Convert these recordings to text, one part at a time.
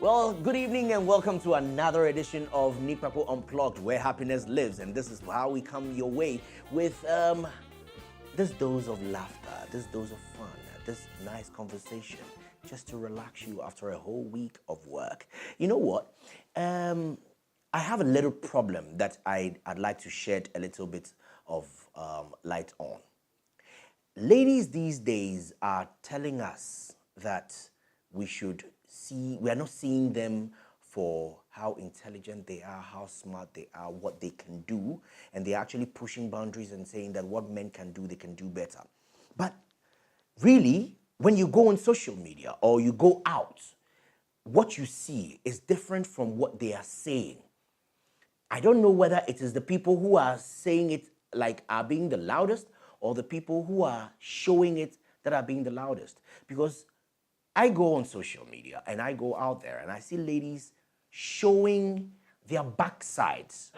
Well, good evening and welcome to another edition of Nii Kpakpo Unplugged, where happiness lives. And this is how we come your way with this dose of laughter, this dose of fun, this nice conversation, just to relax you after a whole week of work. You know what? I have a little problem that I'd like to shed a little bit of light on. Ladies these days are telling us that we are not seeing them for how intelligent they are, how smart they are, what they can do, and they're actually pushing boundaries and saying that what men can do, they can do better. But really, when you go on social media or you go out, what you see is different from what they are saying. I don't know whether it is the people who are saying it are being the loudest, or the people who are showing it that are being the loudest. Because I go on social media and I go out there and I see ladies showing their backsides.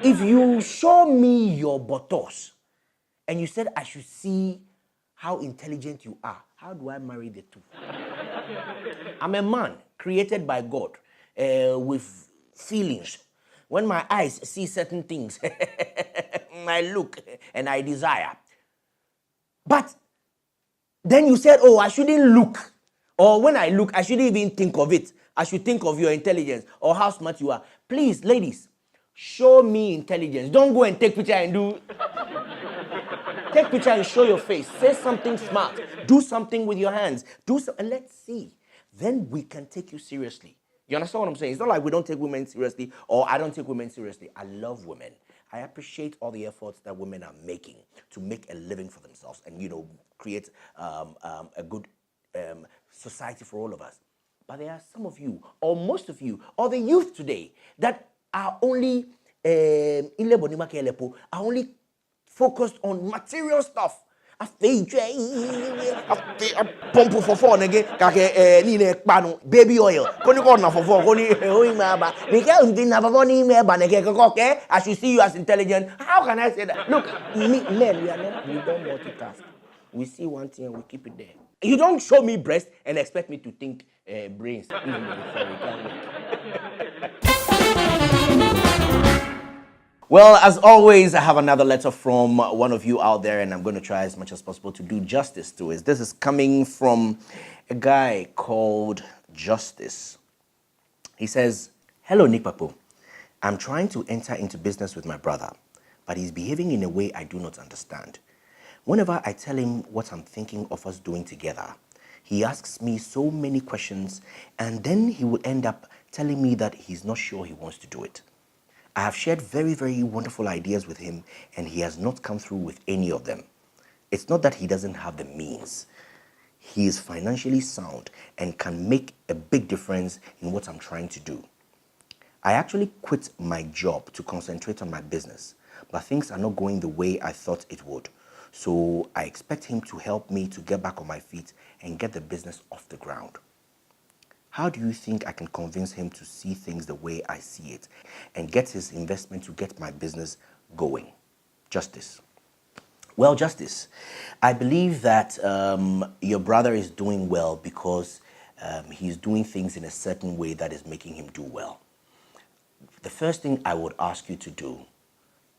If you show me your buttocks and you said I should see how intelligent you are, how do I marry the two? I'm a man created by God with feelings. When my eyes see certain things, I look and I desire. But then you said, oh, I shouldn't look. Or when I look, I shouldn't even think of it. I should think of your intelligence or how smart you are. Please, ladies, show me intelligence. Don't go and take picture and do... Take picture and show your face. Say something smart. Do something with your hands. And let's see. Then we can take you seriously. You understand what I'm saying? It's not like we don't take women seriously or I don't take women seriously. I love women. I appreciate all the efforts that women are making to make a living for themselves and, create a good society for all of us. But there are some of you, or most of you, or the youth today that are only focused on material stuff. Baby oil. I should see you as intelligent. How can I say that? Look, men, we don't multitask. We see one thing and we keep it there. You don't show me breast and expect me to think brains. Well, as always, I have another letter from one of you out there, and I'm going to try as much as possible to do justice to it. This is coming from a guy called Justice. He says, "Hello, Nii Kpakpo. I'm trying to enter into business with my brother, but he's behaving in a way I do not understand. Whenever I tell him what I'm thinking of us doing together, he asks me so many questions, and then he will end up telling me that he's not sure he wants to do it. I have shared very, very wonderful ideas with him, and he has not come through with any of them. It's not that he doesn't have the means. He is financially sound and can make a big difference in what I'm trying to do. I actually quit my job to concentrate on my business, but things are not going the way I thought it would. So I expect him to help me to get back on my feet and get the business off the ground. How do you think I can convince him to see things the way I see it and get his investment to get my business going? Justice." Well, Justice, I believe that your brother is doing well because he's doing things in a certain way that is making him do well. The first thing I would ask you to do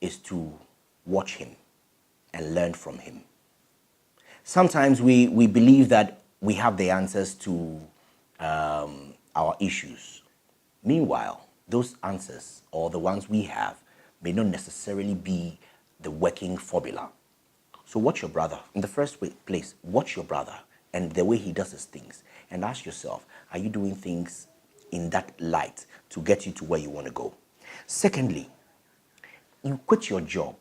is to watch him and learn from him. Sometimes we believe that we have the answers to our issues. Meanwhile, those answers, or the ones we have, may not necessarily be the working formula. So watch your brother. In the first place, watch your brother and the way he does his things, and ask yourself, are you doing things in that light to get you to where you want to go? Secondly, you quit your job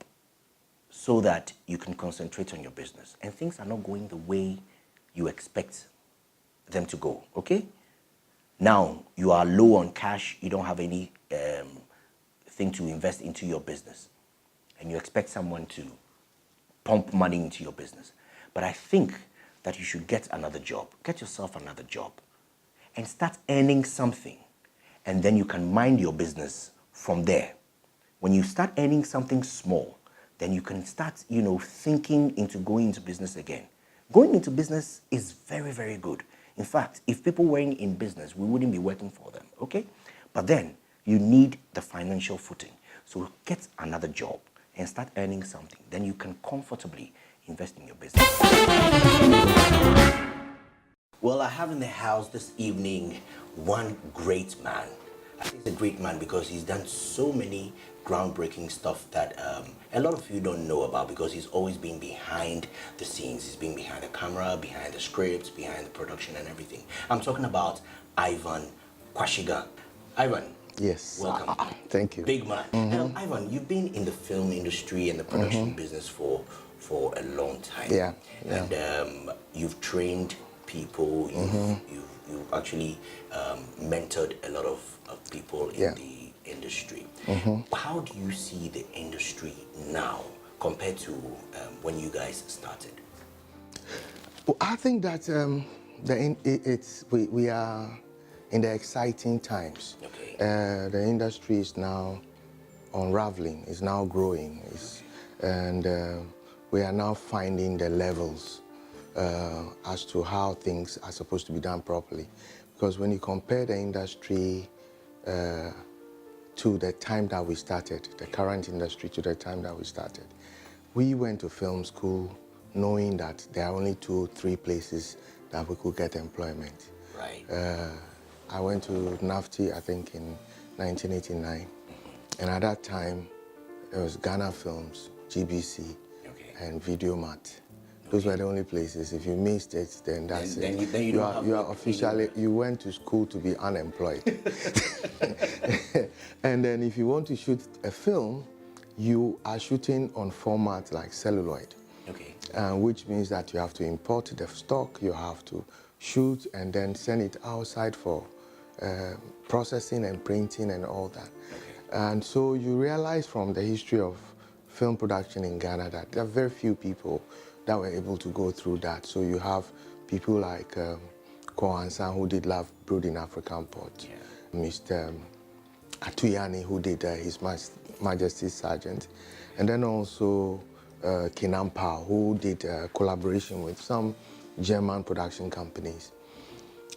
so that you can concentrate on your business, and things are not going the way you expect them to go, okay? Now, you are low on cash, you don't have any thing to invest into your business, and you expect someone to pump money into your business. But I think that you should get another job. Get yourself another job and start earning something, and then you can mind your business from there. When you start earning something small, then you can start, thinking into going into business again. Going into business is very, very good. In fact, if people weren't in business, we wouldn't be working for them, okay? But then you need the financial footing. So get another job and start earning something. Then you can comfortably invest in your business. Well, I have in the house this evening one great man. I think he's a great man because he's done so many groundbreaking stuff that a lot of you don't know about, because he's always been behind the scenes. He's been behind the camera, behind the scripts, behind the production and everything. I'm talking about Ivan Quashigah. Ivan. Yes. Welcome. Thank you. Big man. Ivan, you've been in the film industry and the production business for a long time. Yeah. And you've trained people, you've actually mentored a lot of people in the industry. How do you see the industry now compared to when you guys started? Well, I think that we are in the exciting times. Okay. The industry is now unraveling, is now growing, and we are now finding the levels as to how things are supposed to be done properly. Because when you compare the industry to the time that we started, the current industry to the time that we started, we went to film school knowing that there are only 2-3 places that we could get employment. Right. I went to NAFTI, I think, in 1989. And at that time, there was Ghana Films, GBC, and Videomat. Those were the only places. If you missed it, then that's it. Then you are officially, you went to school to be unemployed. And then if you want to shoot a film, you are shooting on format like celluloid. Okay. Which means that you have to import the stock, you have to shoot and then send it outside for processing and printing and all that. Okay. And so you realize from the history of film production in Ghana that there are very few people that were able to go through that. So you have people like Kohansan, who did Love Brewed in African Pot, Mr. Atuyani, who did His Majesty's Sergeant, and then also Kinampa, who did collaboration with some German production companies.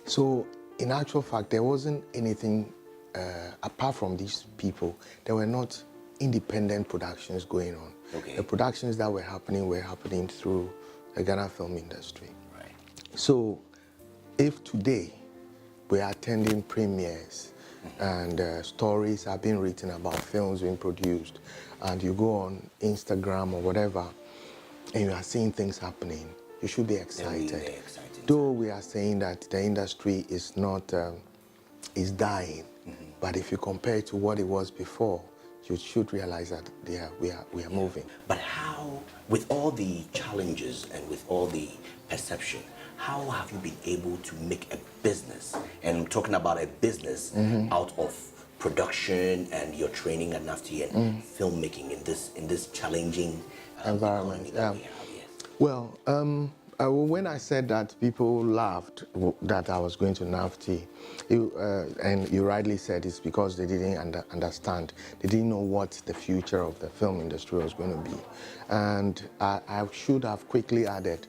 So in actual fact, there wasn't anything apart from these people. There were not independent productions going on. Okay. The productions that were happening through the Ghana film industry. Right. So if today we are attending premieres and stories are being written about films being produced, and you go on Instagram or whatever and you are seeing things happening, you should be excited. Though we are saying that the industry is not is dying, but if you compare it to what it was before, you should realize that we are moving. But how, with all the challenges and with all the perception, how have you been able to make a business, and I'm talking about a business out of production and your training at NAFTI and filmmaking in this challenging environment? That we have, yes. Well, when I said that, people laughed that I was going to NAFTI, and you rightly said it's because they didn't understand. They didn't know what the future of the film industry was going to be. And I should have quickly added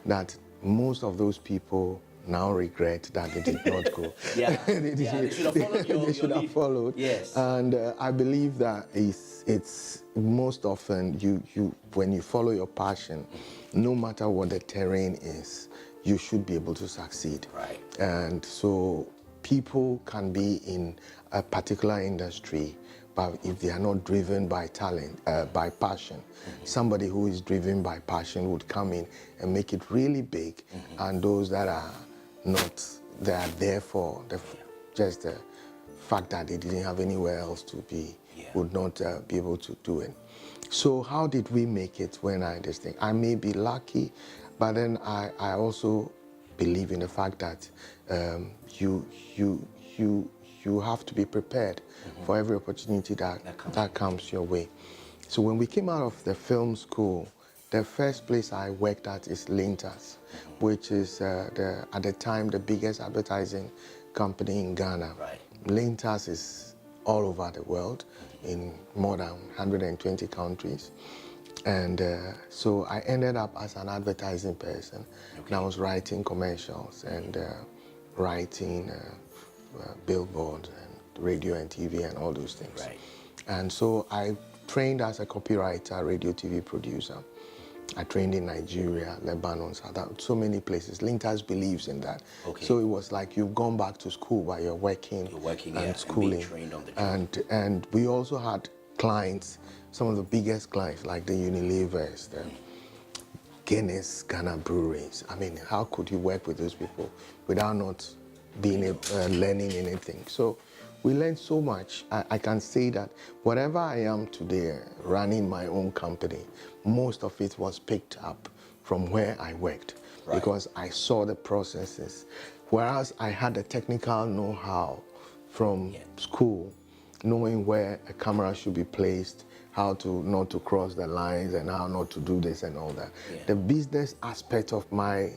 that most of those people now regret that they did not go. They should have followed they should have followed. Yes. And I believe that it's most often when you follow your passion, no matter what the terrain is, you should be able to succeed. Right. And so people can be in a particular industry, but if they are not driven by talent, by passion, somebody who is driven by passion would come in and make it really big. And those that are not, they are there for just the fact that they didn't have anywhere else to be, would not be able to do it. So how did we make it when this thing? I may be lucky, but then I also believe in the fact that you have to be prepared for every opportunity that comes your way. So when we came out of the film school, the first place I worked at is Lintas, which is at the time the biggest advertising company in Ghana. Right. Lintas is all over the world in more than 120 countries. And so I ended up as an advertising person. Okay. And I was writing commercials and writing billboards and radio and TV and all those things. Right. And so I trained as a copywriter, radio, TV producer. I trained in Nigeria, Lebanon, South Africa, so many places. Lintas believes in that. Okay. So it was like you've gone back to school, but you're working, and schooling. And being trained on the job. And we also had clients, some of the biggest clients, like the Unilevers, the Guinness, Ghana breweries. I mean, how could you work with those people without not being learning anything? So we learned so much. I can say that whatever I am today, running my own company, most of it was picked up from where I worked, right. because I saw the processes. Whereas I had the technical know-how from school, knowing where a camera should be placed, how to not to cross the lines and how not to do this and all that. Yeah. The business aspect of my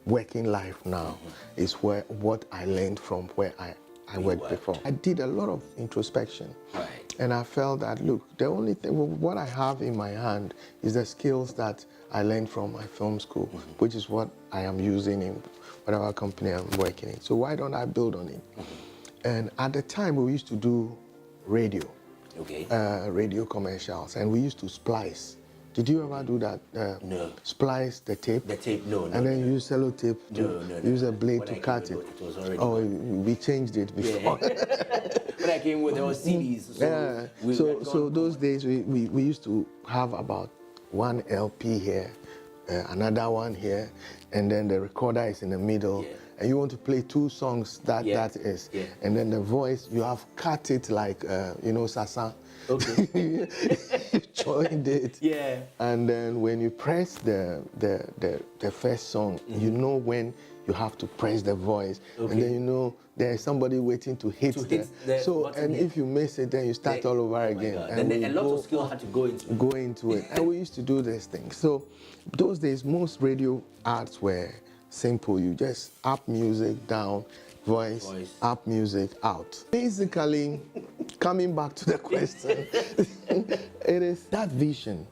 working life now is what I learned from where I worked before. I did a lot of introspection. Right. And I felt that, look, the only thing, what I have in my hand is the skills that I learned from my film school, which is what I am using in whatever company I'm working in. So why don't I build on it? And at the time, we used to do radio, radio commercials, and we used to splice. Did you ever do that? No. Splice the tape? The tape, no. And then use sellotape to use a blade to cut it. It was already we changed it before. When I came with, there were CDs. So those days we used to have about one LP here, another one here, and then the recorder is in the middle. Yeah. And you want to play two songs that is. Yeah. And then the voice, you have cut it like, Sasa. Okay. You joined it. Yeah. And then when you press the first song, you know when you have to press the voice. Okay. And then you know there's somebody waiting to hit the so, and if you miss it, then you start all over again. And then a lot of skill had to go into it. And we used to do this thing. So those days, most radio ads were simple. You just up music, down, voice, up music, out. Basically, coming back to the question, it is that vision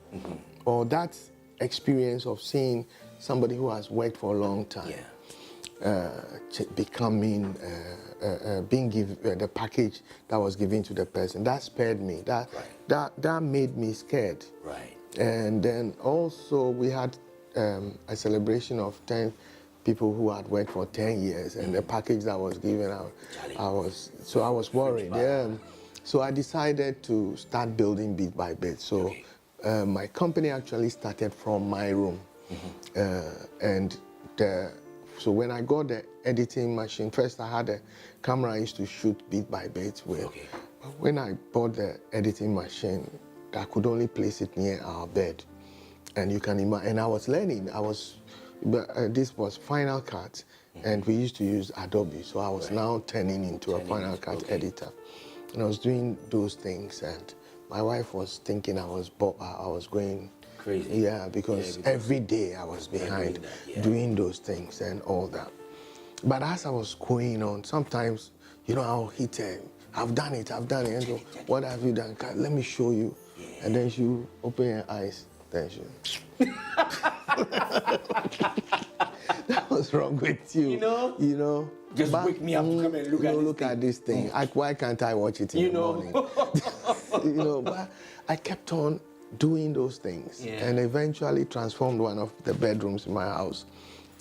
or that experience of seeing somebody who has worked for a long time becoming, being given the package that was given to the person. That spared me. That made me scared. Right. And then also we had a celebration of 10 people who had worked for 10 years, and the package that was given out, I was worried. Yeah. So I decided to start building bit by bit. So my company actually started from my room, so when I got the editing machine, first I had a camera I used to shoot bit by bit with. But when I bought the editing machine, I could only place it near our bed, and you can imagine. And I was learning. This was Final Cut, and we used to use Adobe. So I was now turning into a Final Cut editor, and I was doing those things. And my wife was thinking I was going crazy. Yeah, because every day I was behind doing those things and all that. But as I was going on, sometimes I'll hit I've done it. And so, what have you done? Let me show you. Yeah. And then she open her eyes. Then she. What's wrong with you? Just wake me up to come and look at this thing. Why can't I watch it in the morning? But I kept on doing those things and eventually transformed one of the bedrooms in my house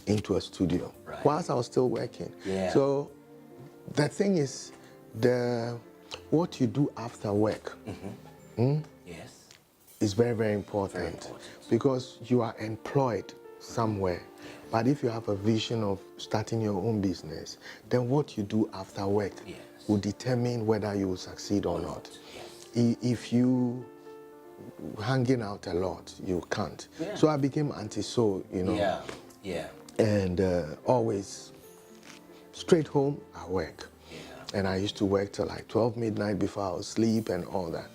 into a studio whilst I was still working. Yeah. So the thing is, what you do after work is very, very important, because you are employed somewhere. But if you have a vision of starting your own business, then what you do after work will determine whether you will succeed or not. If you hanging out a lot, you can't. Yeah. So I became anti-soul, and always straight home, I work. Yeah. And I used to work till like 12 midnight before I would sleep and all that.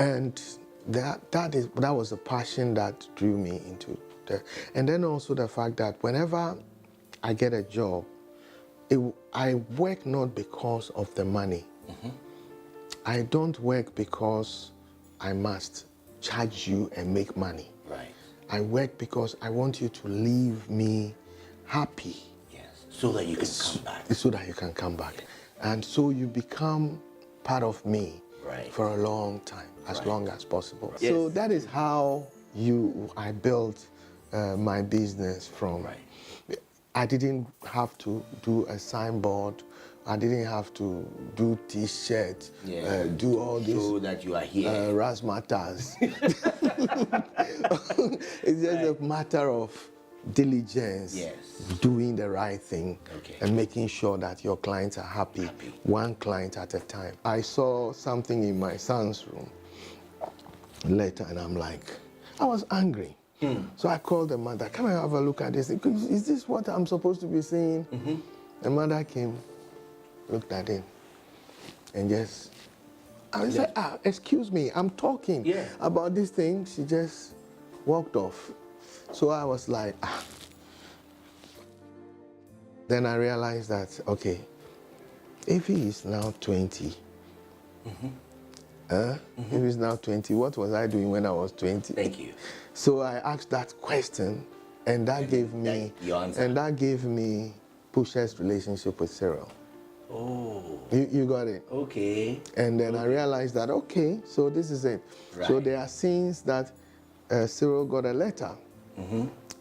And that was a passion that drew me into that. And then also the fact that whenever I get a job, I work not because of the money. I don't work because I must charge you and make money. I work because I want you to leave me happy. Yes. So that you can come back. So that you can come back. And so you become part of me for a long time, as long as possible. Yes. So that is how I built my business from. I didn't have to do a signboard. I didn't have to do T-shirts, do all this. So that you are here. Razzmatazz. It's just a matter of diligence, doing the right thing, and making sure that your clients are happy, one client at a time. I saw something in my son's room later, and I'm like, I was angry. So I called the mother, can I have a look at this? Is this what I'm supposed to be seeing? The mother came, looked at it, and just, I said, excuse me, I'm talking about this thing. She just walked off. So I was like, Then I realized that, okay, if he is now 20, if he's now 20, what was I doing when I was 20? Thank you. So I asked that question, and that gave me Pusha's relationship with Cyril. Oh. You got it? Okay. And then I realized that, okay, so this is it. So there are scenes that Cyril got a letter,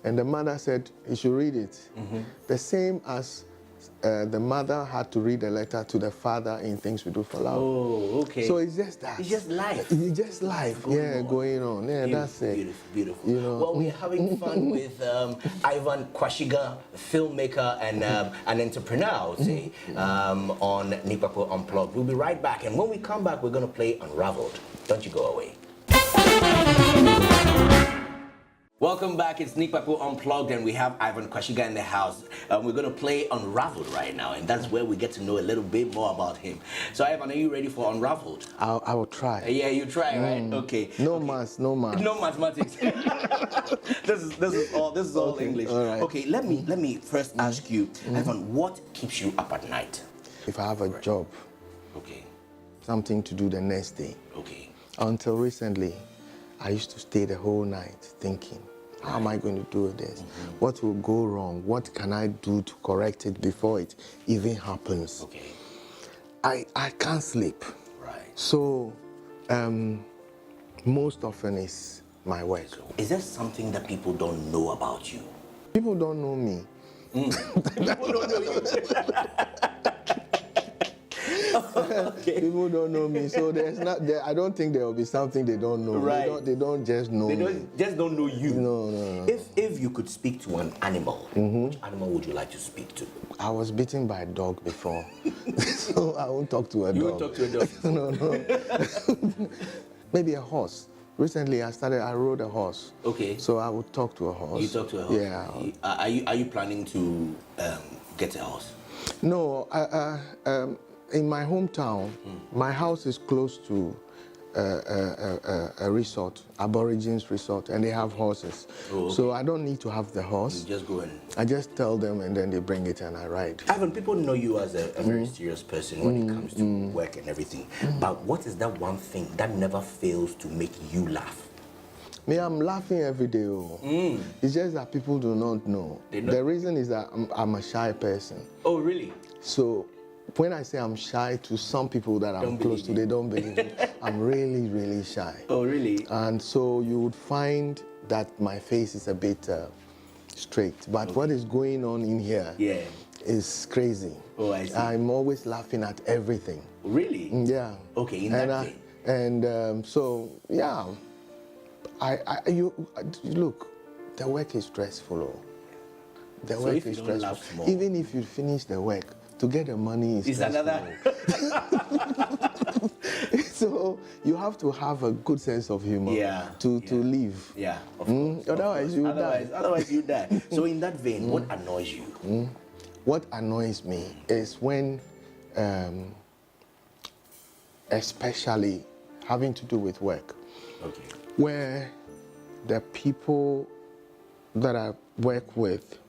and the mother said he should read it. The same as the mother had to read a letter to the father in Things We Do for Love. Oh, okay. So it's just that. It's just life. It's just life. Going on. Yeah, that's it. Beautiful, beautiful. You know? Well, we're having fun with Ivan Quashigah, a filmmaker and an entrepreneur, I would say, on Nii Kpakpo Unplugged. We'll be right back, and when we come back, we're going to play Unraveled. Don't you go away. Welcome back, it's Nii Kpakpo Unplugged, and we have Ivan Quashigah in the house. We're going to play Unraveled right now, and that's where we get to know a little bit more about him. So Ivan, are you ready for Unraveled? I will try. Yeah, you try, right? Okay. No maths, no maths. No mathematics. this is all English. All right. Okay, let me first ask you, Ivan, what keeps you up at night? If I have a job, something to do the next day. Okay. Until recently, I used to stay the whole night thinking, how am I going to do this? What will go wrong? What can I do to correct it before it even happens? Okay. I can't sleep. Right. So, most often it's my work. So, is there something that people don't know about you? People don't know me. People don't know you. Okay. People don't know me, so I don't think there will be something they don't know. Right. They don't just know me. Just don't know you. No. If you could speak to an animal, which animal would you like to speak to? I was bitten by a dog before, so I won't talk to a dog. You won't talk to a dog? No. Maybe a horse. Recently, I rode a horse. Okay. So I would talk to a horse. You talk to a horse? Yeah. Are you planning to get a horse? No. In my hometown, my house is close to a resort, Aborigines resort, and they have horses. Oh, okay. So I don't need to have the horse. You just go in. I just tell them, and then they bring it, and I ride. Ivan, people know you as a very serious person when it comes to work and everything. But what is that one thing that never fails to make you laugh? Me, I'm laughing every day. It's just that people do not know. The reason is that I'm a shy person. Oh, really? So when I say I'm shy to some people that I'm close to, they don't believe me. I'm really, really shy. Oh, really? And so you would find that my face is a bit straight. But what is going on in here is crazy. Oh, I see. I'm always laughing at everything. Really? Yeah. Okay, in that way. And so, yeah. Look, the work is stressful. The work is stressful. Even if you finish the work, to get the money is another. So you have to have a good sense of humor to live. Yeah, of course. Otherwise you die. Otherwise you die. So in that vein, what annoys you? What annoys me is when, especially having to do with work, where the people that I work with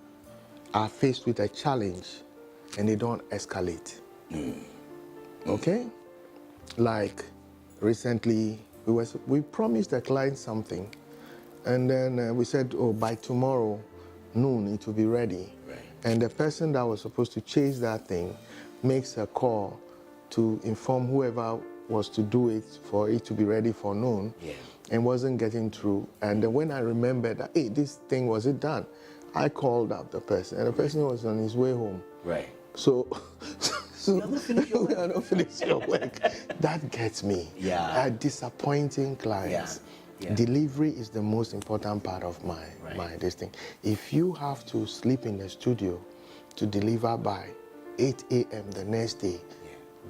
are faced with a challenge and they don't escalate. Okay? Like recently, we promised a client something, And then we said, oh, by tomorrow noon it will be ready. Right. And the person that was supposed to chase that thing makes a call to inform whoever was to do it for it to be ready for noon. Yeah. And wasn't getting through. And then when I remembered that, hey, this thing, was it done? I called up the person, and the person was on his way home. Right. So, You are not finished your work. we are not finished your work. That gets me. Yeah. Disappointing clients. Yeah. Delivery is the most important part of my this thing. If you have to sleep in the studio to deliver by 8 a.m. the next day,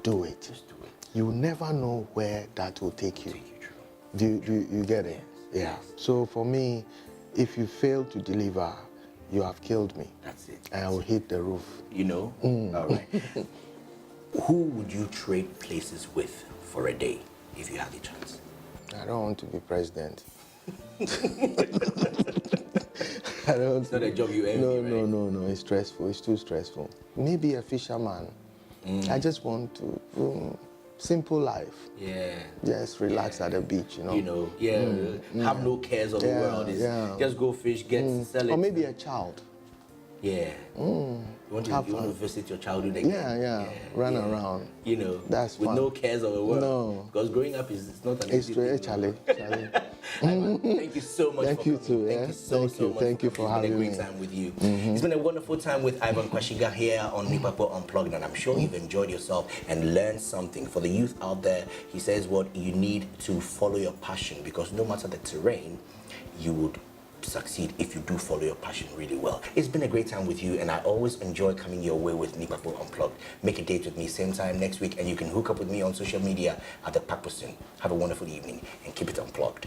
do it. Just do it. You never know where that will take you. True. Do you get it? Yes. Yeah. So for me, if you fail to deliver, you have killed me. That's it. And I will hit the roof. You know? All right. Who would you trade places with for a day if you had the chance? I don't want to be president. I don't want It's not a job you envy, right? No. It's stressful. It's too stressful. Maybe a fisherman. I just want to simple life. Yeah. Just relax at the beach, You know, have no cares of the world. Just go fish, sell it. Or maybe a child. Yeah. You want to visit your childhood again? Yeah. Run around. You know, that's with fun. no cares of the world. No. Because growing up is not an It's easy true, thing. Charlie. Thank you so much Thank for you coming. too, Thank yeah. you so much. Thank you for having me. It's been a great time with you. It's been a wonderful time with Ivan Quashigah here on Nii Kpakpo Unplugged, and I'm sure you've enjoyed yourself and learned something. For the youth out there, he says what you need to follow your passion, because no matter the terrain, you would succeed if you do follow your passion really well. It's been a great time with you, and I always enjoy coming your way with Nii Kpakpo Unplugged. Make a date with me same time next week, and you can hook up with me on social media at the Kpakpo soon. Have a wonderful evening and keep it unplugged.